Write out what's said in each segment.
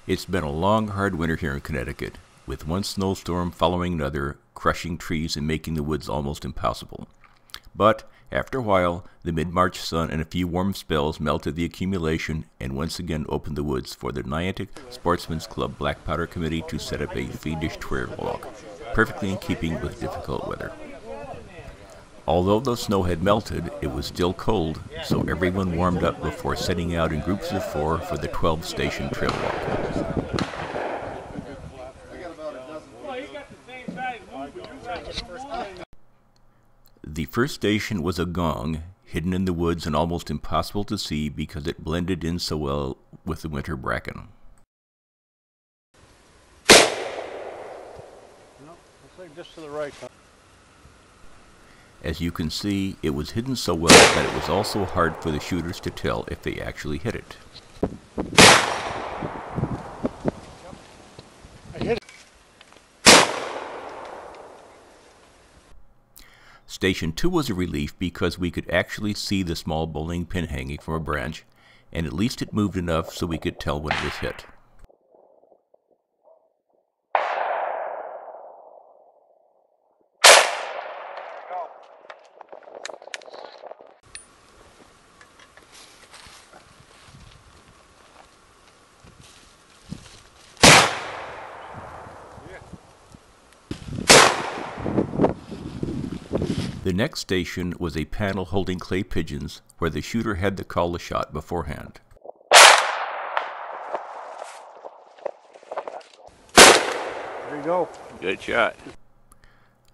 It's been a long, hard winter here in Connecticut, with one snowstorm following another, crushing trees and making the woods almost impossible. But, after a while, the mid-March sun and a few warm spells melted the accumulation and once again opened the woods for the Niantic Sportsmen Club Black Powder Committee to set up a fiendish trail walk, perfectly in keeping with difficult weather. Although the snow had melted, it was still cold, so everyone warmed up before setting out in groups of 4 for the 12-station trail walk. The first station was a gong, hidden in the woods and almost impossible to see because it blended in so well with the winter bracken. No, looks like just to the right. As you can see, it was hidden so well that it was also hard for the shooters to tell if they actually hit it. I hit it. Station 2 was a relief because we could actually see the small bowling pin hanging from a branch, and at least it moved enough so we could tell when it was hit. The next station was a panel holding clay pigeons where the shooter had to call the shot beforehand. There you go. Good shot.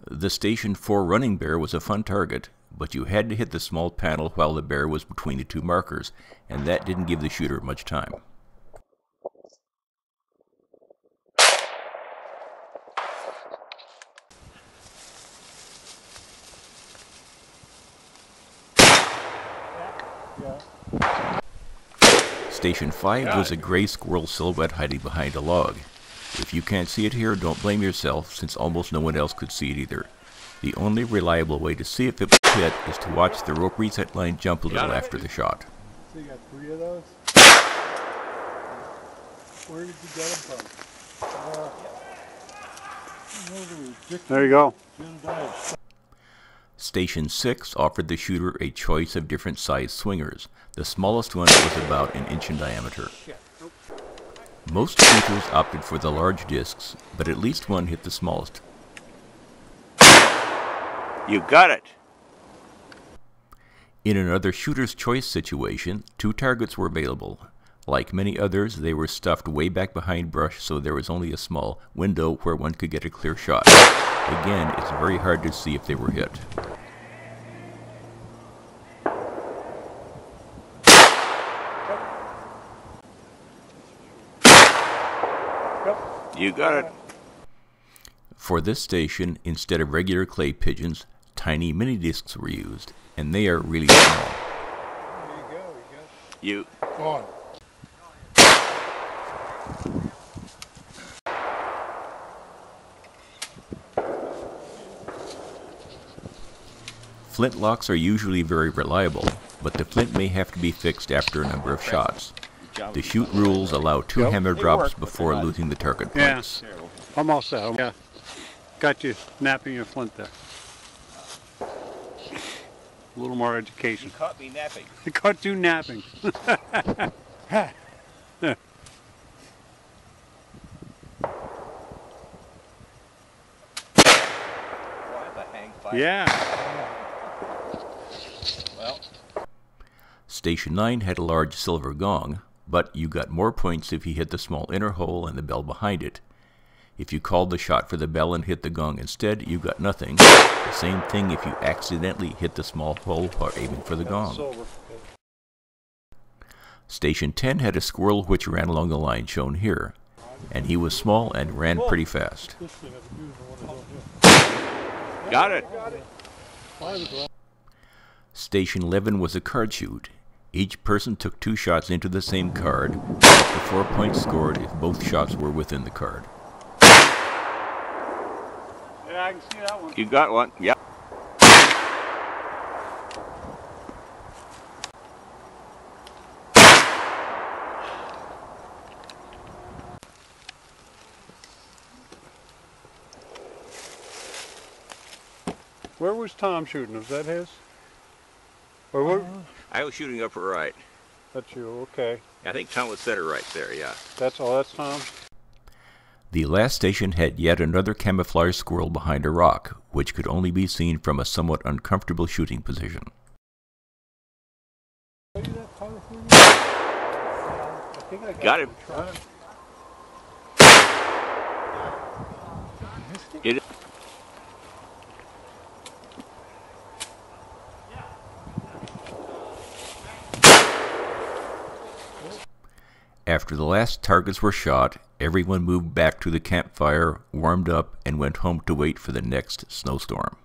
The Station 4 running bear was a fun target, but you had to hit the small panel while the bear was between the 2 markers, and that didn't give the shooter much time. Station 5 was a gray squirrel silhouette hiding behind a log. If you can't see it here, don't blame yourself, since almost no one else could see it either. The only reliable way to see if it was hit is to watch the rope reset line jump a little after the shot. So you got 3 of those? Where did you get them from? There you go. Station 6 offered the shooter a choice of different size swingers. The smallest one was about 1 inch in diameter. Most shooters opted for the large discs, but at least one hit the smallest. You got it! In another shooter's choice situation, 2 targets were available. Like many others, they were stuffed way back behind brush, so there was only a small window where one could get a clear shot. Again, it's very hard to see if they were hit. You got it. For this station, instead of regular clay pigeons, tiny mini discs were used, and they are really small. There you go. You. Go on. Flintlocks are usually very reliable, but the flint may have to be fixed after a number of shots. The shoot rules allow 2 hammer drops before losing the target points. Yeah, almost there. Yeah, got you napping your flint there. A little more education. You caught me napping. I caught you napping. Yeah. Well. Station 9 had a large silver gong, but you got more points if you hit the small inner hole and the bell behind it. If you called the shot for the bell and hit the gong instead, you got nothing. The same thing if you accidentally hit the small hole while aiming for the gong. Station 10 had a squirrel which ran along the line shown here, and he was small and ran pretty fast. Got it. Station 11 was a card shoot. Each person took 2 shots into the same card, up to 4 points scored if both shots were within the card. Yeah, I can see that one. You got one. Yep. Where was Tom shooting? Was that his? Or where? I was shooting upper right. That's you, okay. I think Tom was center right there, yeah. That's all, that's Tom? The last station had yet another camouflage squirrel behind a rock, which could only be seen from a somewhat uncomfortable shooting position. Got him. Get it. After the last targets were shot, everyone moved back to the campfire, warmed up, and went home to wait for the next snowstorm.